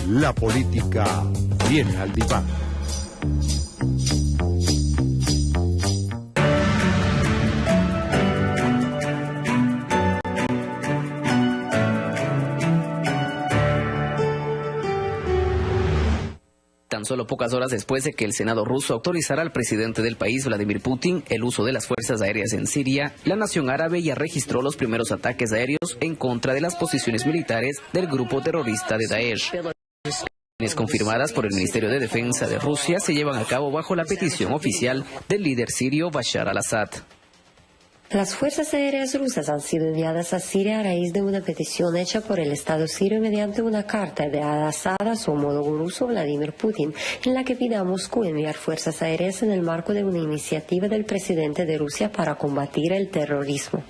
La política viene al diván. Tan solo pocas horas después de que el Senado ruso autorizara al presidente del país, Vladimir Putin, el uso de las fuerzas aéreas en Siria, la nación árabe ya registró los primeros ataques aéreos en contra de las posiciones militares del grupo terrorista de Daesh. Confirmadas por el Ministerio de Defensa de Rusia se llevan a cabo bajo la petición oficial del líder sirio Bashar al-Assad. Las fuerzas aéreas rusas han sido enviadas a Siria a raíz de una petición hecha por el Estado sirio mediante una carta de Al-Assad a su homólogo ruso Vladimir Putin, en la que pide a Moscú enviar fuerzas aéreas en el marco de una iniciativa del presidente de Rusia para combatir el terrorismo.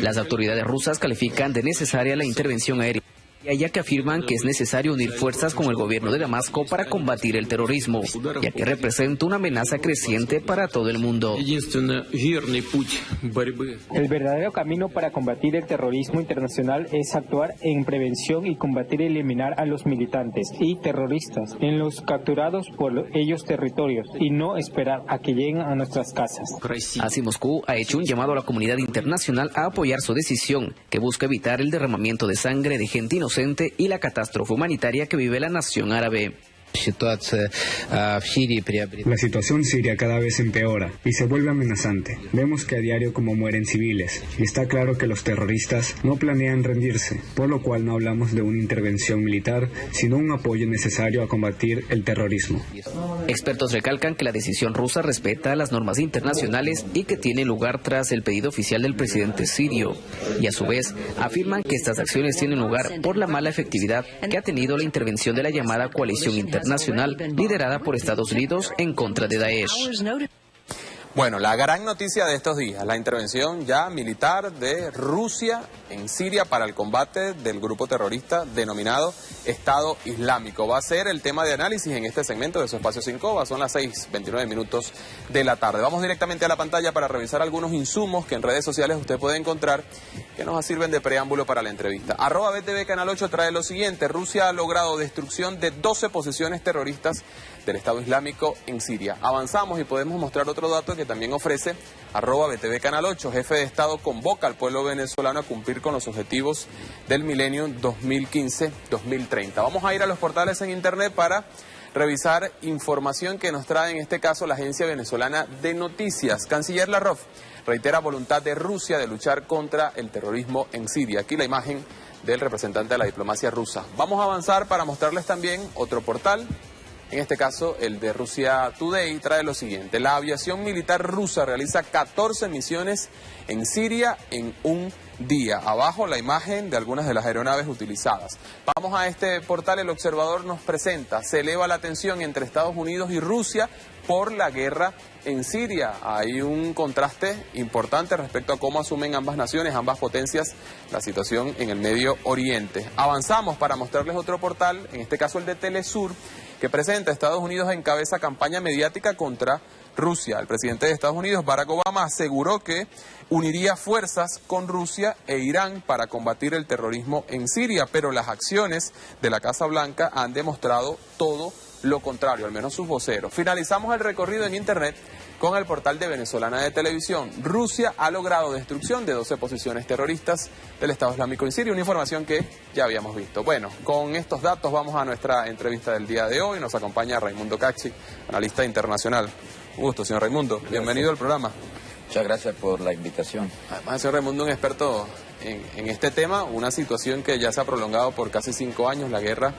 Las autoridades rusas califican de necesaria la intervención aérea, ya que afirman que es necesario unir fuerzas con el gobierno de Damasco para combatir el terrorismo, ya que representa una amenaza creciente para todo el mundo. El verdadero camino para combatir el terrorismo internacional es actuar en prevención y combatir y eliminar a los militantes y terroristas en los capturados por ellos territorios y no esperar a que lleguen a nuestras casas. Así, Moscú ha hecho un llamado a la comunidad internacional a apoyar su decisión, que busca evitar el derramamiento de sangre de gente inocente y la catástrofe humanitaria que vive la nación árabe. La situación siria cada vez empeora y se vuelve amenazante. Vemos que a diario como mueren civiles y está claro que los terroristas no planean rendirse, por lo cual no hablamos de una intervención militar, sino un apoyo necesario a combatir el terrorismo. Expertos recalcan que la decisión rusa respeta las normas internacionales y que tiene lugar tras el pedido oficial del presidente sirio, y a su vez afirman que estas acciones tienen lugar por la mala efectividad que ha tenido la intervención de la llamada coalición internacional liderada por Estados Unidos en contra de Daesh. Bueno, la gran noticia de estos días, la intervención ya militar de Rusia en Siria para el combate del grupo terrorista denominado Estado Islámico. Va a ser el tema de análisis en este segmento de Su Espacio Sin Coba. Son las 6:29 de la tarde. Vamos directamente a la pantalla para revisar algunos insumos que en redes sociales usted puede encontrar que nos sirven de preámbulo para la entrevista. @BTV Canal 8 trae lo siguiente: Rusia ha logrado destrucción de 12 posiciones terroristas del Estado Islámico en Siria. Avanzamos y podemos mostrar otro dato que también ofrece @BTV Canal 8. Jefe de Estado convoca al pueblo venezolano a cumplir con los objetivos del milenio 2015-2030. Vamos a ir a los portales en internet para revisar información que nos trae en este caso la agencia venezolana de noticias. Canciller Lavrov reitera voluntad de Rusia de luchar contra el terrorismo en Siria. Aquí la imagen del representante de la diplomacia rusa. Vamos a avanzar para mostrarles también otro portal. En este caso, el de Russia Today trae lo siguiente: la aviación militar rusa realiza 14 misiones en Siria en un día. Abajo la imagen de algunas de las aeronaves utilizadas. Vamos a este portal. El Observador nos presenta: se eleva la tensión entre Estados Unidos y Rusia por la guerra en Siria. Hay un contraste importante respecto a cómo asumen ambas naciones, ambas potencias, la situación en el Medio Oriente. Avanzamos para mostrarles otro portal, en este caso el de Telesur, que presenta: Estados Unidos encabeza campaña mediática contra Rusia. El presidente de Estados Unidos, Barack Obama, aseguró que uniría fuerzas con Rusia e Irán para combatir el terrorismo en Siria, pero las acciones de la Casa Blanca han demostrado todo lo contrario, al menos sus voceros. Finalizamos el recorrido en internet con el portal de Venezolana de Televisión. Rusia ha logrado destrucción de 12 posiciones terroristas del Estado Islámico en Siria, una información que ya habíamos visto. Bueno, con estos datos vamos a nuestra entrevista del día de hoy. Nos acompaña Raimundo Cachi, analista internacional. Un gusto, señor Raimundo. Bienvenido al programa. Muchas gracias por la invitación. Además, señor Raimundo, un experto en este tema, una situación que ya se ha prolongado por casi 5 años, la guerra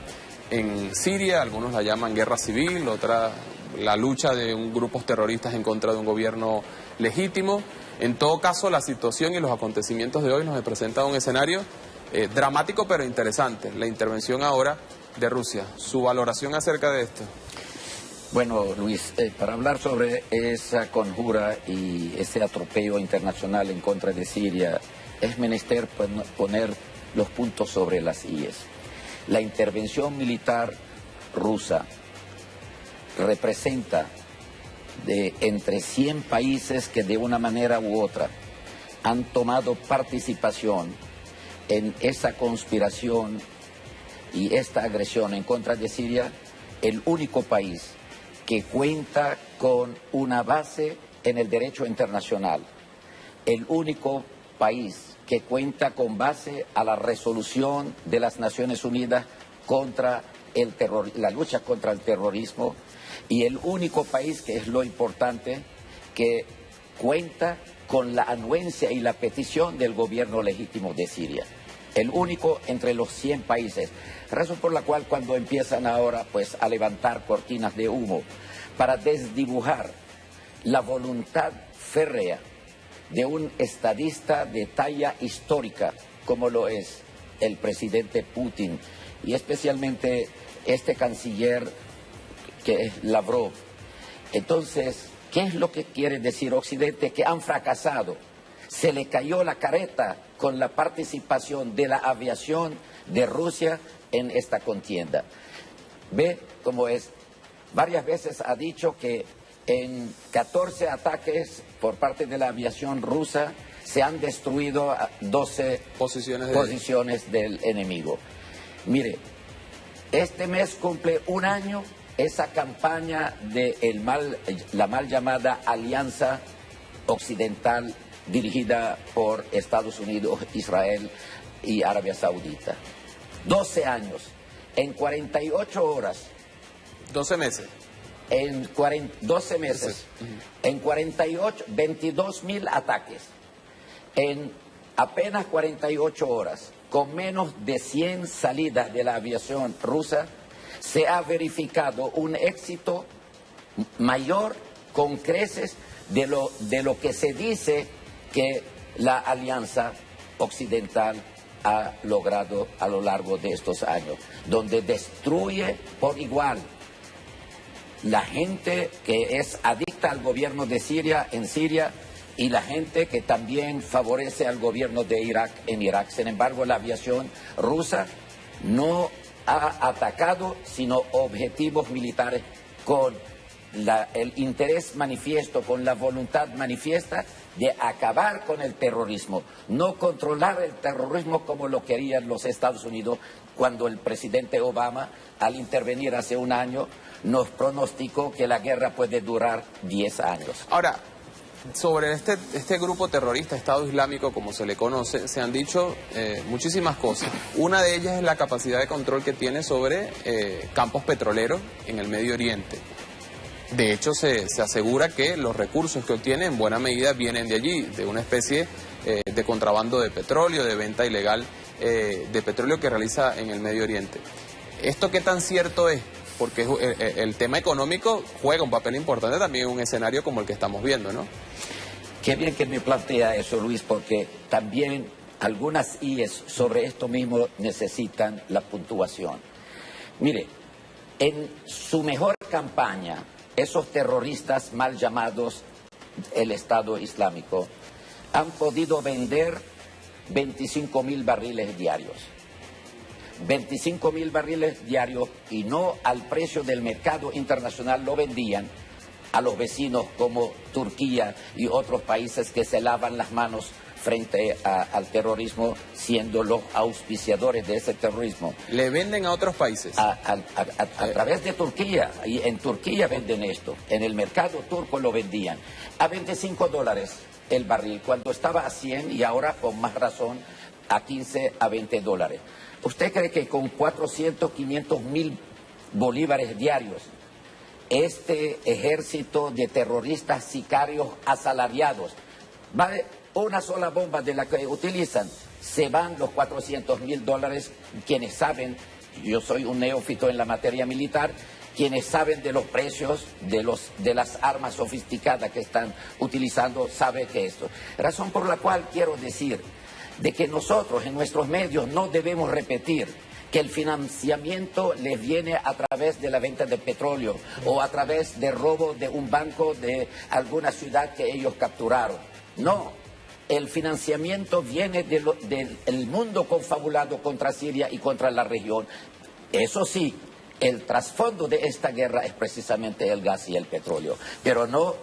en Siria. Algunos la llaman guerra civil, otra la lucha de grupos terroristas en contra de un gobierno legítimo. En todo caso, la situación y los acontecimientos de hoy nos presentan un escenario dramático pero interesante. La intervención ahora de Rusia. ¿Su valoración acerca de esto? Bueno, Luis, para hablar sobre esa conjura y ese atropello internacional en contra de Siria, es menester poner los puntos sobre las IES. La intervención militar rusa representa de entre 100 países que de una manera u otra han tomado participación en esa conspiración y esta agresión en contra de Siria, el único país que cuenta con una base en el derecho internacional, el único país que cuenta con base a la resolución de las Naciones Unidas contra la lucha contra el terrorismo, y el único país, que es lo importante, que cuenta con la anuencia y la petición del gobierno legítimo de Siria. El único entre los 100 países. Razón por la cual cuando empiezan ahora pues a levantar cortinas de humo para desdibujar la voluntad férrea de un estadista de talla histórica como lo es el presidente Putin, y especialmente este canciller que es Lavrov. Entonces, ¿qué es lo que quiere decir Occidente? Que han fracasado. Se le cayó la careta con la participación de la aviación de Rusia en esta contienda. Ve cómo es. Varias veces ha dicho que en 14 ataques por parte de la aviación rusa se han destruido 12 posiciones del enemigo. Mire, este mes cumple un año esa campaña de la mal llamada Alianza Occidental dirigida por Estados Unidos, Israel y Arabia Saudita. 12 años, en 48 horas. 12 meses. En 12 meses, en 22.000 ataques, en apenas 48 horas, con menos de 100 salidas de la aviación rusa, se ha verificado un éxito mayor con creces de lo que se dice que la Alianza Occidental ha logrado a lo largo de estos años, donde destruye por igual la gente que es adicta al gobierno de Siria en Siria y la gente que también favorece al gobierno de Irak en Irak. Sin embargo, la aviación rusa no ha atacado sino objetivos militares con el interés manifiesto, con la voluntad manifiesta de acabar con el terrorismo, no controlar el terrorismo como lo querían los Estados Unidos cuando el presidente Obama, al intervenir hace un año, nos pronosticó que la guerra puede durar 10 años. Ahora, sobre este grupo terrorista, Estado Islámico, como se le conoce, se han dicho muchísimas cosas. Una de ellas es la capacidad de control que tiene sobre campos petroleros en el Medio Oriente. De hecho, se asegura que los recursos que obtiene en buena medida vienen de allí, de una especie de contrabando de petróleo, de venta ilegal de petróleo que realiza en el Medio Oriente. ¿Esto qué tan cierto es? Porque el tema económico juega un papel importante también en un escenario como el que estamos viendo, ¿no? Qué bien que me plantea eso, Luis, porque también algunas IES sobre esto mismo necesitan la puntuación. Mire, en su mejor campaña, esos terroristas mal llamados el Estado Islámico han podido vender 25.000 barriles diarios. 25.000 barriles diarios, y no al precio del mercado internacional, lo vendían a los vecinos como Turquía y otros países que se lavan las manos frente al terrorismo, siendo los auspiciadores de ese terrorismo. ¿Le venden a otros países? A través de Turquía, y en Turquía venden esto, en el mercado turco lo vendían a $25 el barril, cuando estaba a 100 y ahora con más razón a 15 a $20. ¿Usted cree que con 400, 500 mil bolívares diarios, este ejército de terroristas sicarios asalariados, una sola bomba de la que utilizan, se van los $400.000? Quienes saben, yo soy un neófito en la materia militar, quienes saben de los precios de las armas sofisticadas que están utilizando, saben que esto. Razón por la cual quiero decir de que nosotros en nuestros medios no debemos repetir que el financiamiento les viene a través de la venta de petróleo o a través de robo de un banco de alguna ciudad que ellos capturaron. No, el financiamiento viene del mundo confabulado contra Siria y contra la región. Eso sí, el trasfondo de esta guerra es precisamente el gas y el petróleo, pero no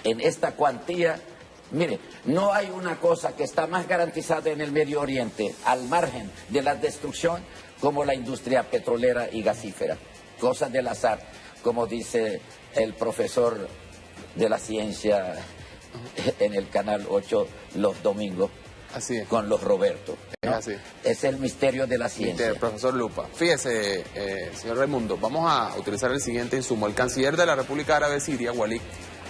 en esta cuantía Mire, no hay una cosa que está más garantizada en el Medio Oriente, al margen de la destrucción, como la industria petrolera y gasífera. Cosa del azar, como dice el profesor de la ciencia en el Canal 8 los domingos. Así es. Con los Roberto, ¿no? Es así. Es el misterio de la ciencia. Profesor Lupa. Fíjese, señor Raimundo, vamos a utilizar el siguiente insumo. El canciller de la República Árabe Siria, Walid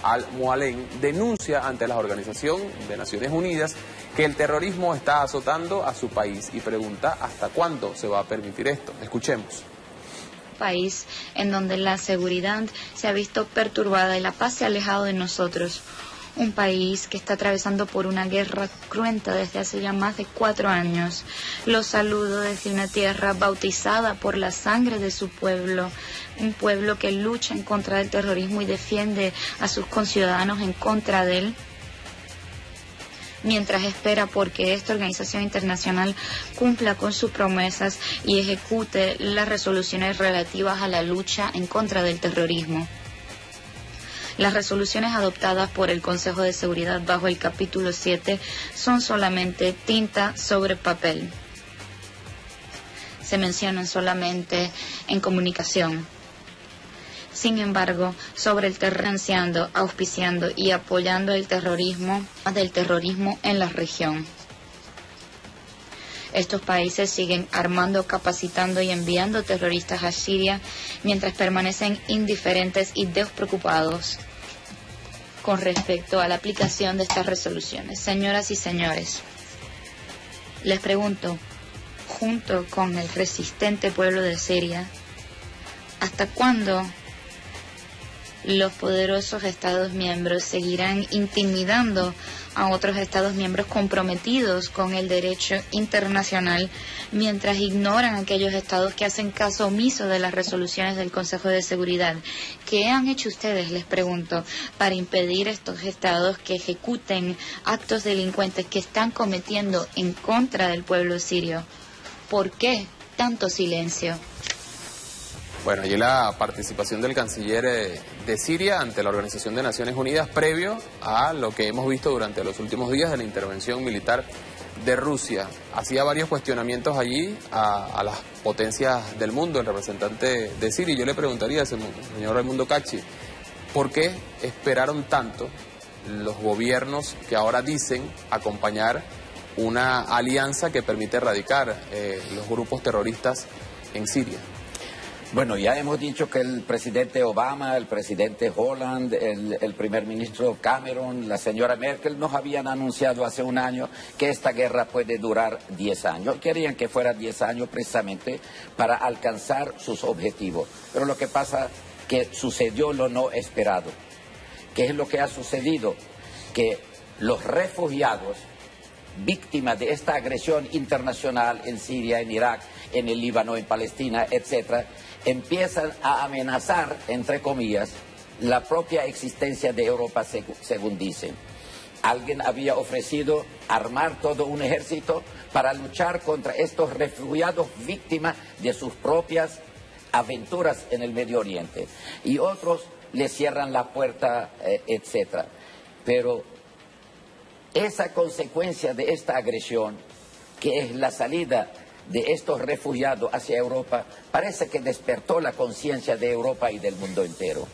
al-Mualem, denuncia ante la Organización de Naciones Unidas que el terrorismo está azotando a su país y pregunta hasta cuándo se va a permitir esto. Escuchemos. País en donde la seguridad se ha visto perturbada y la paz se ha alejado de nosotros. Un país que está atravesando por una guerra cruenta desde hace ya más de 4 años. Los saludo desde una tierra bautizada por la sangre de su pueblo. Un pueblo que lucha en contra del terrorismo y defiende a sus conciudadanos en contra de él. Mientras espera porque esta organización internacional cumpla con sus promesas y ejecute las resoluciones relativas a la lucha en contra del terrorismo. Las resoluciones adoptadas por el Consejo de Seguridad bajo el capítulo 7 son solamente tinta sobre papel. Se mencionan solamente en comunicación. Sin embargo, sobre el terrorismo, auspiciando y apoyando el terrorismo en la región. Estos países siguen armando, capacitando y enviando terroristas a Siria mientras permanecen indiferentes y despreocupados con respecto a la aplicación de estas resoluciones. Señoras y señores, les pregunto, junto con el resistente pueblo de Siria, ¿hasta cuándo los poderosos Estados miembros seguirán intimidando a otros Estados miembros comprometidos con el derecho internacional mientras ignoran a aquellos Estados que hacen caso omiso de las resoluciones del Consejo de Seguridad? ¿Qué han hecho ustedes, les pregunto, para impedir a estos Estados que ejecuten actos delincuentes que están cometiendo en contra del pueblo sirio? ¿Por qué tanto silencio? Bueno, allí la participación del canciller de Siria ante la Organización de Naciones Unidas previo a lo que hemos visto durante los últimos días de la intervención militar de Rusia. Hacía varios cuestionamientos allí a las potencias del mundo, el representante de Siria. Y yo le preguntaría, señor Raimundo Cachi, ¿por qué esperaron tanto los gobiernos que ahora dicen acompañar una alianza que permite erradicar los grupos terroristas en Siria? Bueno, ya hemos dicho que el presidente Obama, el presidente Holland, el primer ministro Cameron, la señora Merkel nos habían anunciado hace un año que esta guerra puede durar 10 años. Querían que fuera 10 años precisamente para alcanzar sus objetivos. Pero lo que pasa es que sucedió lo no esperado. ¿Qué es lo que ha sucedido? Que los refugiados, víctimas de esta agresión internacional en Siria, en Irak, en el Líbano, en Palestina, etcétera, empiezan a amenazar, entre comillas, la propia existencia de Europa, según dicen. Alguien había ofrecido armar todo un ejército para luchar contra estos refugiados víctimas de sus propias aventuras en el Medio Oriente. Y otros le cierran la puerta, etcétera. Pero esa consecuencia de esta agresión, que es la salida de estos refugiados hacia Europa, parece que despertó la conciencia de Europa y del mundo entero.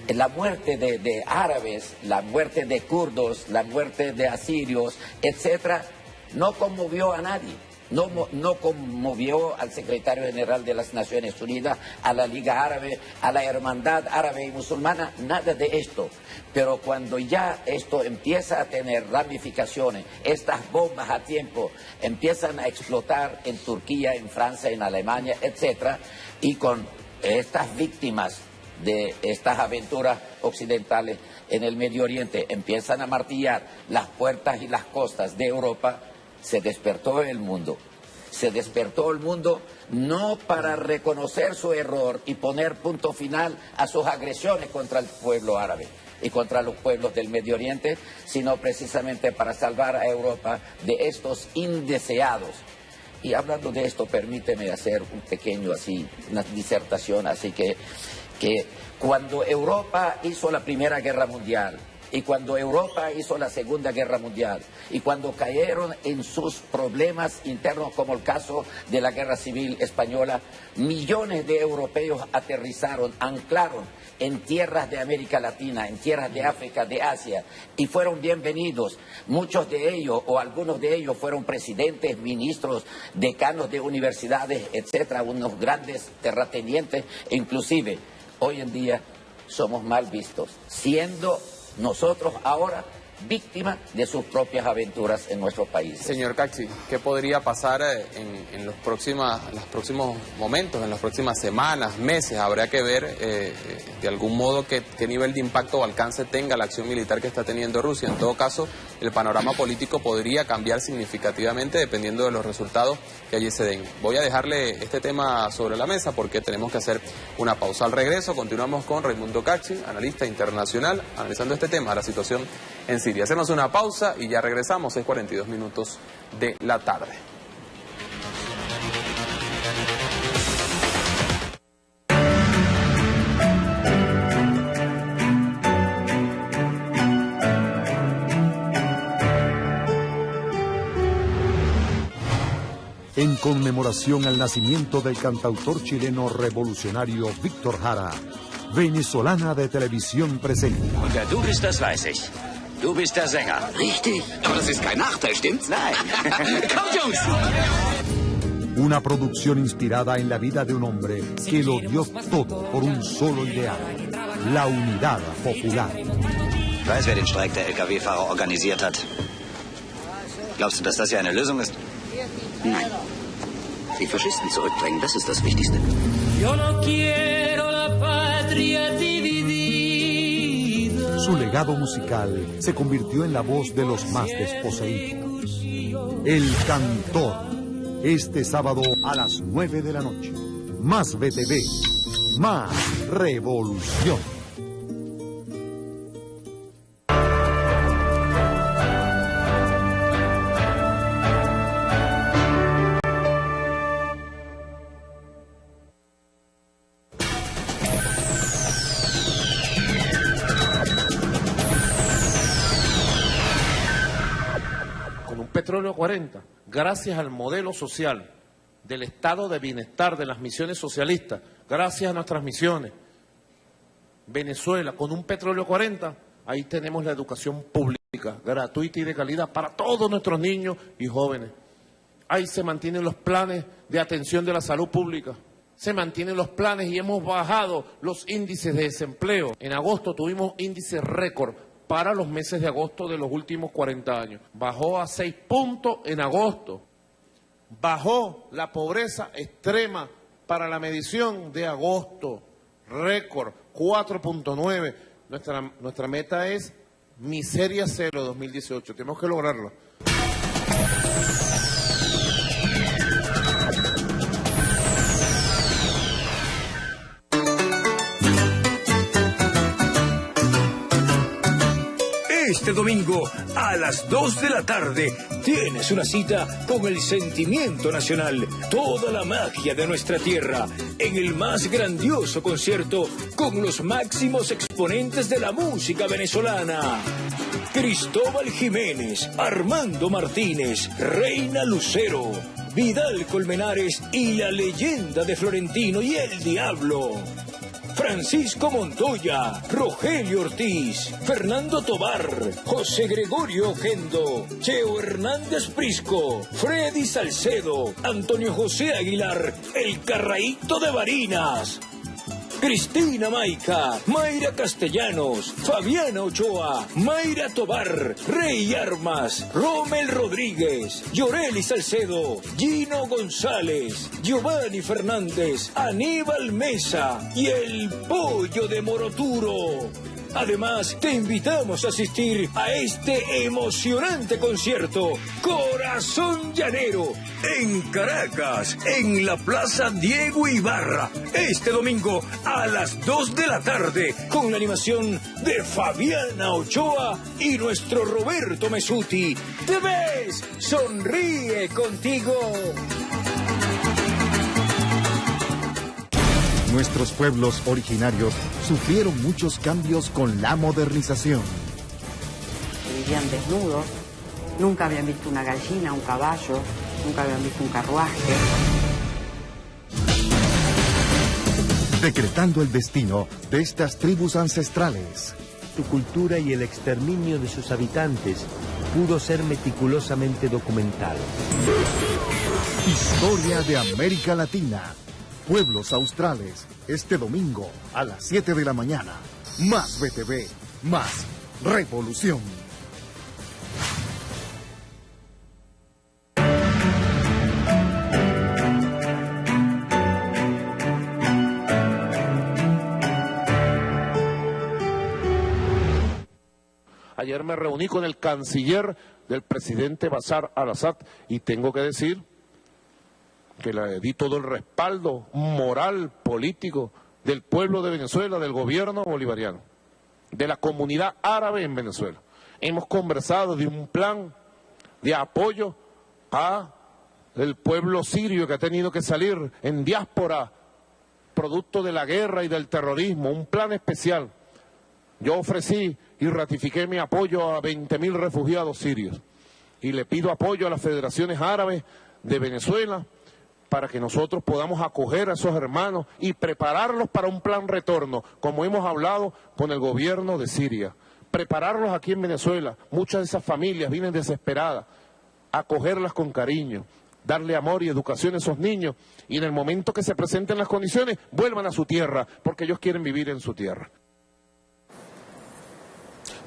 La muerte de árabes, la muerte de kurdos, la muerte de asirios, etcétera, no conmovió a nadie. No conmovió al secretario general de las Naciones Unidas, a la Liga Árabe, a la Hermandad Árabe y Musulmana, nada de esto. Pero cuando ya esto empieza a tener ramificaciones, estas bombas a tiempo empiezan a explotar en Turquía, en Francia, en Alemania, etcétera, y con estas víctimas de estas aventuras occidentales en el Medio Oriente empiezan a martillar las puertas y las costas de Europa, se despertó el mundo. Se despertó el mundo no para reconocer su error y poner punto final a sus agresiones contra el pueblo árabe y contra los pueblos del Medio Oriente, sino precisamente para salvar a Europa de estos indeseados. Y hablando de esto, permíteme hacer un pequeño una disertación, así que cuando Europa hizo la Primera Guerra Mundial, y cuando Europa hizo la Segunda Guerra Mundial, y cuando cayeron en sus problemas internos, como el caso de la Guerra Civil Española, millones de europeos aterrizaron, anclaron en tierras de América Latina, en tierras de África, de Asia, y fueron bienvenidos. Muchos de ellos, o algunos de ellos, fueron presidentes, ministros, decanos de universidades, etcétera, unos grandes terratenientes, e inclusive hoy en día somos mal vistos, siendo nosotros ahora víctimas de sus propias aventuras en nuestro país. Señor Cachi, ¿qué podría pasar en los próximos momentos, en las próximas semanas, meses? Habrá que ver de algún modo qué nivel de impacto o alcance tenga la acción militar que está teniendo Rusia. En todo caso, el panorama político podría cambiar significativamente dependiendo de los resultados que allí se den. Voy a dejarle este tema sobre la mesa porque tenemos que hacer una pausa. Al regreso continuamos con Raimundo Cachi, analista internacional, analizando este tema, la situación en Siria. Hacemos una pausa y ya regresamos, 6:42 minutos de la tarde. En conmemoración al nacimiento del cantautor chileno revolucionario Víctor Jara, Venezolana de Televisión presenta. Und wer du bist, das weiß ich. Du bist der Sänger. Richtig. Aber das ist kein Nachteil, stimmt's? Nein. Kommt, Jungs! Una producción inspirada en la vida de un hombre que lo dio todo por un solo ideal, la unidad popular. Ich weiß, wer den Streik der Lkw-Fahrer organisiert hat. Glaubst du, dass das hier eine Lösung ist? Nein. Die Faschisten zurückdrängen, das ist das Wichtigste. Yo no quiero la patria dividida. Su legado musical se convirtió en la voz de los más desposeídos. El Cantor, este sábado a las 9 de la noche. Más BTV, más revolución. Petróleo 40, gracias al modelo social del estado de bienestar de las misiones socialistas, gracias a nuestras misiones, Venezuela, con un petróleo 40, ahí tenemos la educación pública, gratuita y de calidad para todos nuestros niños y jóvenes. Ahí se mantienen los planes de atención de la salud pública, se mantienen los planes y hemos bajado los índices de desempleo. En agosto tuvimos índices récord para los meses de agosto de los últimos 40 años. Bajó a 6 puntos en agosto. Bajó la pobreza extrema para la medición de agosto. Récord, 4.9. Nuestra meta es miseria cero 2018. Tenemos que lograrlo. Este domingo a las 2 de la tarde tienes una cita con el sentimiento nacional, toda la magia de nuestra tierra, en el más grandioso concierto con los máximos exponentes de la música venezolana. Cristóbal Jiménez, Armando Martínez, Reina Lucero, Vidal Colmenares y la leyenda de Florentino y el Diablo. Francisco Montoya, Rogelio Ortiz, Fernando Tobar, José Gregorio Gendo, Cheo Hernández Prisco, Freddy Salcedo, Antonio José Aguilar, el Carraíto de Barinas, Cristina Maica, Mayra Castellanos, Fabiana Ochoa, Mayra Tobar, Rey Armas, Rommel Rodríguez, Yoreli Salcedo, Gino González, Giovanni Fernández, Aníbal Mesa y el Pollo de Moroturo. Además, te invitamos a asistir a este emocionante concierto, Corazón Llanero, en Caracas, en la Plaza Diego Ibarra, este domingo a las 2 de la tarde, con la animación de Fabiana Ochoa y nuestro Roberto Mesuti. ¡Te ves! ¡Sonríe contigo! Nuestros pueblos originarios sufrieron muchos cambios con la modernización. sentían desnudos, nunca habían visto una gallina, un caballo, nunca habían visto un carruaje. Decretando el destino de estas tribus ancestrales. Su cultura y el exterminio de sus habitantes pudo ser meticulosamente documentado. Historia de América Latina. Pueblos australes. Este domingo a las 7 de la mañana. Más BTV. Más revolución. Ayer me reuní con el canciller del presidente Bashar al-Assad y tengo que decir que le di todo el respaldo moral, político del pueblo de Venezuela, del gobierno bolivariano, de la comunidad árabe en Venezuela. Hemos conversado de un plan de apoyo a el pueblo sirio que ha tenido que salir en diáspora producto de la guerra y del terrorismo, un plan especial. Yo ofrecí y ratifiqué mi apoyo a 20.000 refugiados sirios y le pido apoyo a las federaciones árabes de Venezuela para que nosotros podamos acoger a esos hermanos y prepararlos para un plan retorno, como hemos hablado con el gobierno de Siria. Prepararlos aquí en Venezuela, muchas de esas familias vienen desesperadas, acogerlas con cariño, darle amor y educación a esos niños y en el momento que se presenten las condiciones, vuelvan a su tierra, porque ellos quieren vivir en su tierra.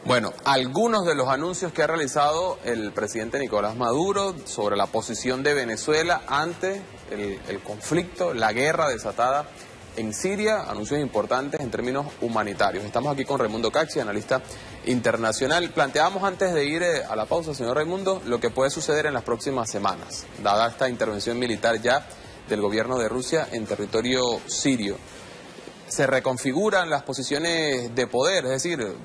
Bueno, algunos de los anuncios que ha realizado el presidente Nicolás Maduro sobre la posición de Venezuela ante el conflicto, la guerra desatada en Siria, anuncios importantes en términos humanitarios. Estamos aquí con Raimundo Cachi, analista internacional. Planteábamos antes de ir a la pausa, señor Raimundo, lo que puede suceder en las próximas semanas, dada esta intervención militar ya del gobierno de Rusia en territorio sirio. Se reconfiguran las posiciones de poder, es decir,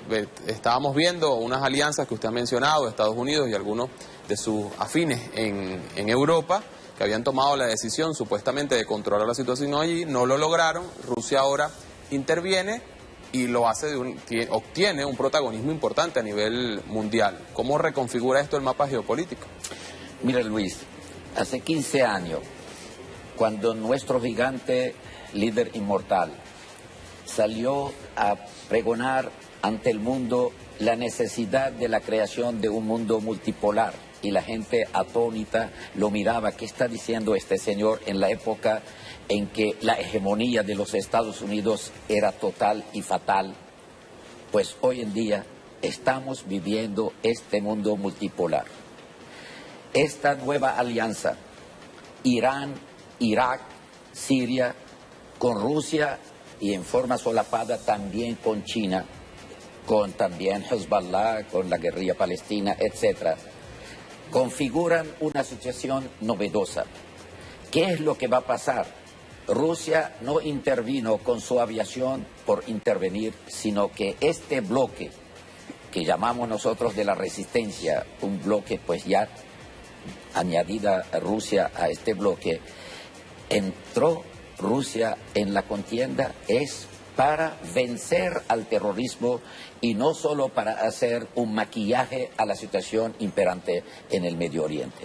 estábamos viendo unas alianzas que usted ha mencionado, Estados Unidos y algunos de sus afines en Europa, que habían tomado la decisión supuestamente de controlar la situación allí, no lo lograron. Rusia ahora interviene y lo hace obtiene un protagonismo importante a nivel mundial. ¿Cómo reconfigura esto el mapa geopolítico? Mira, Luis, hace 15 años, cuando nuestro gigante líder inmortal salió a pregonar ante el mundo la necesidad de la creación de un mundo multipolar y la gente atónita lo miraba, ¿qué está diciendo este señor en la época en que la hegemonía de los Estados Unidos era total y fatal? Pues hoy en día estamos viviendo este mundo multipolar. Esta nueva alianza, Irán, Irak, Siria, con Rusia y en forma solapada también con China, con también Hezbollah, con la guerrilla palestina, etcétera, configuran una situación novedosa. ¿Qué es lo que va a pasar? Rusia no intervino con su aviación por intervenir, sino que este bloque, que llamamos nosotros de la resistencia, un bloque pues ya añadida a Rusia a este bloque, entró Rusia en la contienda es para vencer al terrorismo y no solo para hacer un maquillaje a la situación imperante en el Medio Oriente.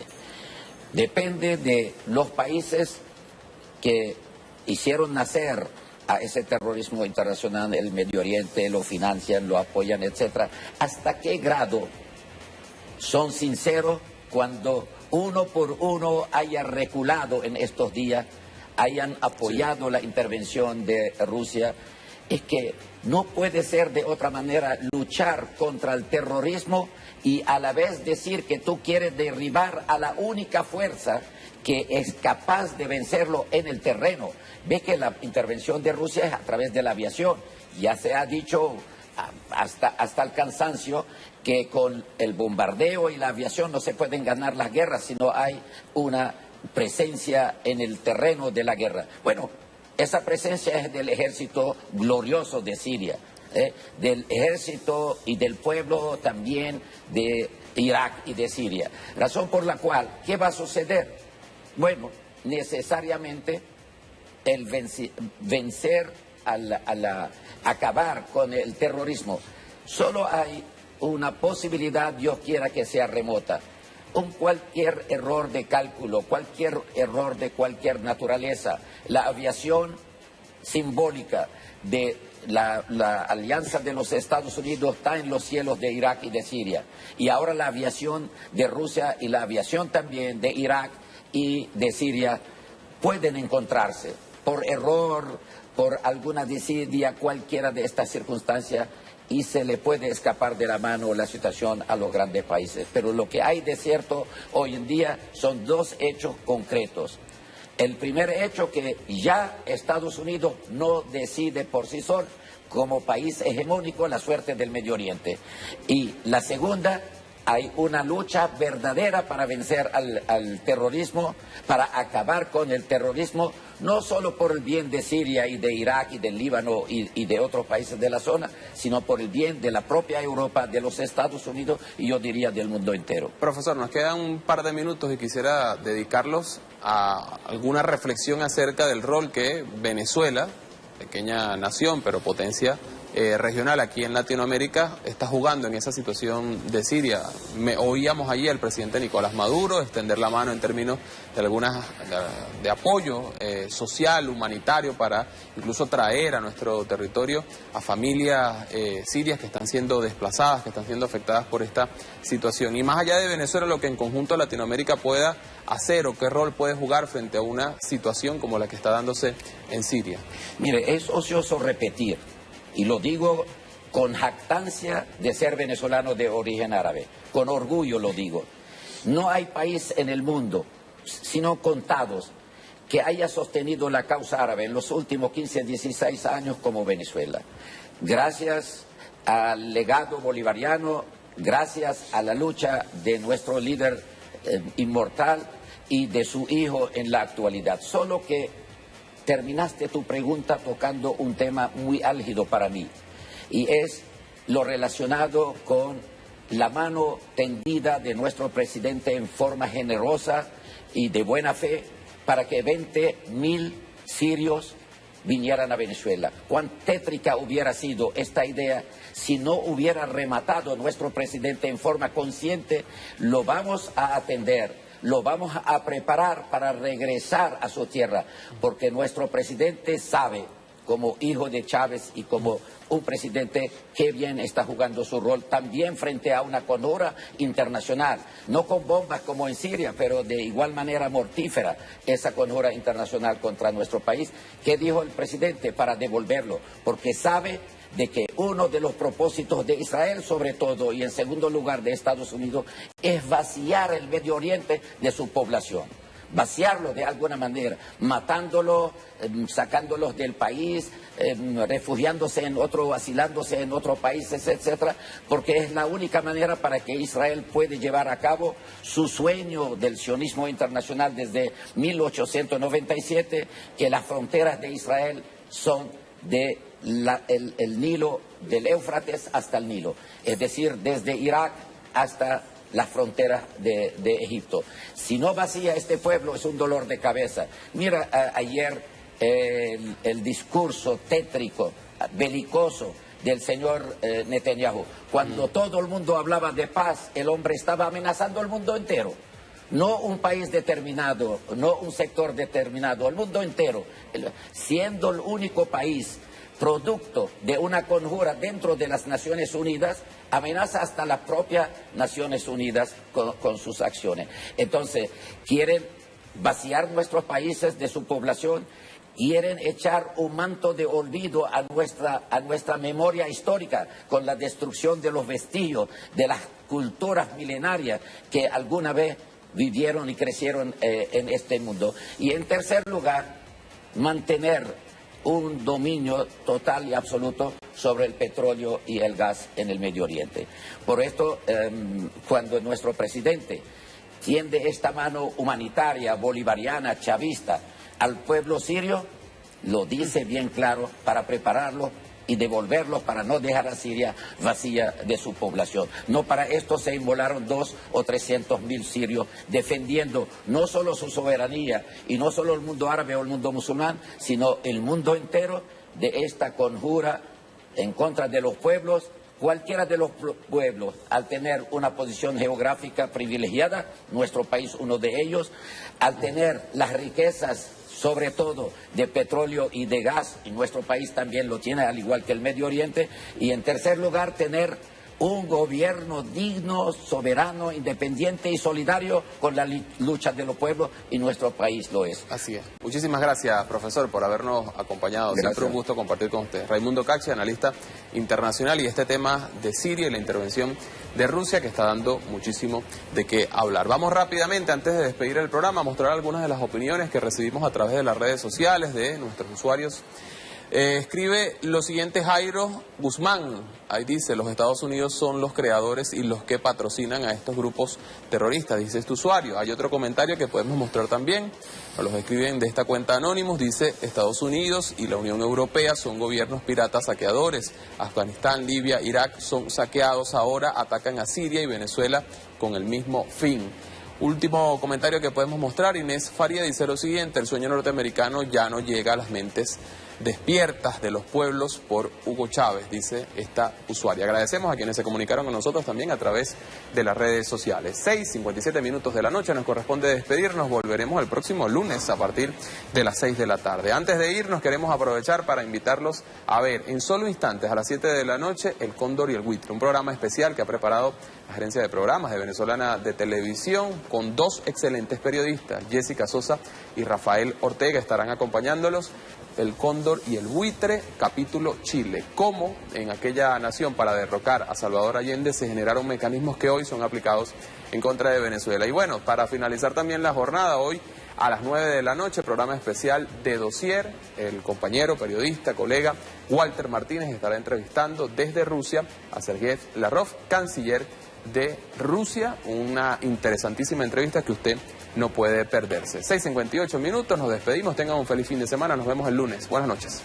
Depende de los países que hicieron nacer a ese terrorismo internacional en el Medio Oriente, lo financian, lo apoyan, etcétera. ¿Hasta qué grado son sinceros cuando uno por uno haya reculado en estos días, hayan apoyado la intervención de Rusia? Es que no puede ser de otra manera luchar contra el terrorismo y a la vez decir que tú quieres derribar a la única fuerza que es capaz de vencerlo en el terreno. Ve que la intervención de Rusia es a través de la aviación. Ya se ha dicho hasta el cansancio que con el bombardeo y la aviación no se pueden ganar las guerras si no hay una presencia en el terreno de la guerra. Bueno, esa presencia es del ejército glorioso de Siria, del ejército y del pueblo también de Irak y de Siria. Razón por la cual, ¿qué va a suceder? Bueno, necesariamente el vencer, acabar con el terrorismo. Solo hay una posibilidad, Dios quiera que sea remota. Cualquier error de cálculo, cualquier error de cualquier naturaleza, la aviación simbólica de la alianza de los Estados Unidos está en los cielos de Irak y de Siria. Y ahora la aviación de Rusia y la aviación también de Irak y de Siria pueden encontrarse por error, por alguna desidia, cualquiera de estas circunstancias, y se le puede escapar de la mano la situación a los grandes países. Pero lo que hay de cierto hoy en día son dos hechos concretos. El primer hecho, que ya Estados Unidos no decide por sí solo como país hegemónico la suerte del Medio Oriente. Y la segunda, hay una lucha verdadera para vencer al terrorismo, para acabar con el terrorismo, no solo por el bien de Siria y de Irak y del Líbano y de otros países de la zona, sino por el bien de la propia Europa, de los Estados Unidos y yo diría del mundo entero. Profesor, nos quedan un par de minutos y quisiera dedicarlos a alguna reflexión acerca del rol que Venezuela, pequeña nación pero potencia regional aquí en Latinoamérica, está jugando en esa situación de Siria. Oíamos allí al presidente Nicolás Maduro extender la mano en términos de apoyo social, humanitario, para incluso traer a nuestro territorio a familias sirias que están siendo desplazadas, que están siendo afectadas por esta situación. Y más allá de Venezuela, lo que en conjunto Latinoamérica pueda hacer o qué rol puede jugar frente a una situación como la que está dándose en Siria. Mire, es ocioso repetir, y lo digo con jactancia de ser venezolano de origen árabe, con orgullo lo digo. No hay país en el mundo, sino contados, que haya sostenido la causa árabe en los últimos 15, 16 años como Venezuela. Gracias al legado bolivariano, gracias a la lucha de nuestro líder inmortal y de su hijo en la actualidad. Solo que terminaste tu pregunta tocando un tema muy álgido para mí, y es lo relacionado con la mano tendida de nuestro presidente en forma generosa y de buena fe para que 20.000 sirios vinieran a Venezuela. Cuán tétrica hubiera sido esta idea si no hubiera rematado nuestro presidente en forma consciente. Lo vamos a atender, lo vamos a preparar para regresar a su tierra, porque nuestro presidente sabe, como hijo de Chávez y como un presidente, qué bien está jugando su rol también frente a una conjura internacional, no con bombas como en Siria, pero de igual manera mortífera esa conjura internacional contra nuestro país. ¿Qué dijo el presidente? Para devolverlo, porque sabe de que uno de los propósitos de Israel sobre todo, y en segundo lugar de Estados Unidos, es vaciar el Medio Oriente de su población, vaciarlo de alguna manera, matándolos, sacándolos del país, refugiándose en otro, asilándose en otros países, etcétera, porque es la única manera para que Israel puede llevar a cabo su sueño del sionismo internacional desde 1897, que las fronteras de Israel son de el Nilo, del Éufrates hasta el Nilo, es decir, desde Irak hasta las fronteras de Egipto. Si no vacía este pueblo es un dolor de cabeza. Mira ayer el discurso tétrico, belicoso del señor Netanyahu. Cuando todo el mundo hablaba de paz, el hombre estaba amenazando al mundo entero. No un país determinado, no un sector determinado, el mundo entero, siendo el único país producto de una conjura dentro de las Naciones Unidas, amenaza hasta las propias Naciones Unidas con sus acciones. Entonces, quieren vaciar nuestros países de su población, quieren echar un manto de olvido a nuestra memoria histórica con la destrucción de los vestigios de las culturas milenarias que alguna vez vivieron y crecieron en este mundo. Y en tercer lugar, mantener un dominio total y absoluto sobre el petróleo y el gas en el Medio Oriente. Por esto, cuando nuestro presidente tiende esta mano humanitaria, bolivariana, chavista al pueblo sirio, lo dice bien claro para prepararlo y devolverlo, para no dejar a Siria vacía de su población. No para esto se inmolaron 200.000 o 300.000 sirios defendiendo no solo su soberanía y no solo el mundo árabe o el mundo musulmán, sino el mundo entero de esta conjura en contra de los pueblos cualquiera de los pueblos, al tener una posición geográfica privilegiada, nuestro país uno de ellos, al tener las riquezas, sobre todo de petróleo y de gas, y nuestro país también lo tiene, al igual que el Medio Oriente, y en tercer lugar, tener un gobierno digno, soberano, independiente y solidario con la lucha de los pueblos, y nuestro país lo es. Así es. Muchísimas gracias, profesor, por habernos acompañado. Gracias. Siempre un gusto compartir con usted. Raimundo Cachi, analista internacional, y este tema de Siria y la intervención de Rusia, que está dando muchísimo de qué hablar. Vamos rápidamente, antes de despedir el programa, a mostrar algunas de las opiniones que recibimos a través de las redes sociales de nuestros usuarios. Escribe lo siguiente Jairo Guzmán, ahí dice: los Estados Unidos son los creadores y los que patrocinan a estos grupos terroristas, dice este usuario. Hay otro comentario que podemos mostrar también, nos los escriben de esta cuenta Anonymous, dice: Estados Unidos y la Unión Europea son gobiernos piratas saqueadores, Afganistán, Libia, Irak son saqueados, ahora atacan a Siria y Venezuela con el mismo fin. Último comentario que podemos mostrar, Inés Faría dice lo siguiente: el sueño norteamericano ya no llega a las mentes despiertas de los pueblos por Hugo Chávez, dice esta usuaria. Agradecemos a quienes se comunicaron con nosotros también a través de las redes sociales. 6:57 minutos de la noche, nos corresponde despedirnos. Volveremos el próximo lunes a partir de las 6 de la tarde. Antes de irnos, queremos aprovechar para invitarlos a ver en solo instantes, a las 7 de la noche, El Cóndor y el Buitre, un programa especial que ha preparado la Gerencia de Programas de Venezolana de Televisión, con dos excelentes periodistas, Jessica Sosa y Rafael Ortega, estarán acompañándolos. El Cóndor y el Buitre, capítulo Chile. Cómo en aquella nación, para derrocar a Salvador Allende, se generaron mecanismos que hoy son aplicados en contra de Venezuela. Y bueno, para finalizar también la jornada, hoy a las 9 de la noche, programa especial de Dossier. El compañero, periodista, colega Walter Martínez estará entrevistando desde Rusia a Sergei Lavrov, canciller de Rusia. Una interesantísima entrevista que usted no puede perderse. 6:58 minutos, nos despedimos, tengan un feliz fin de semana, nos vemos el lunes. Buenas noches.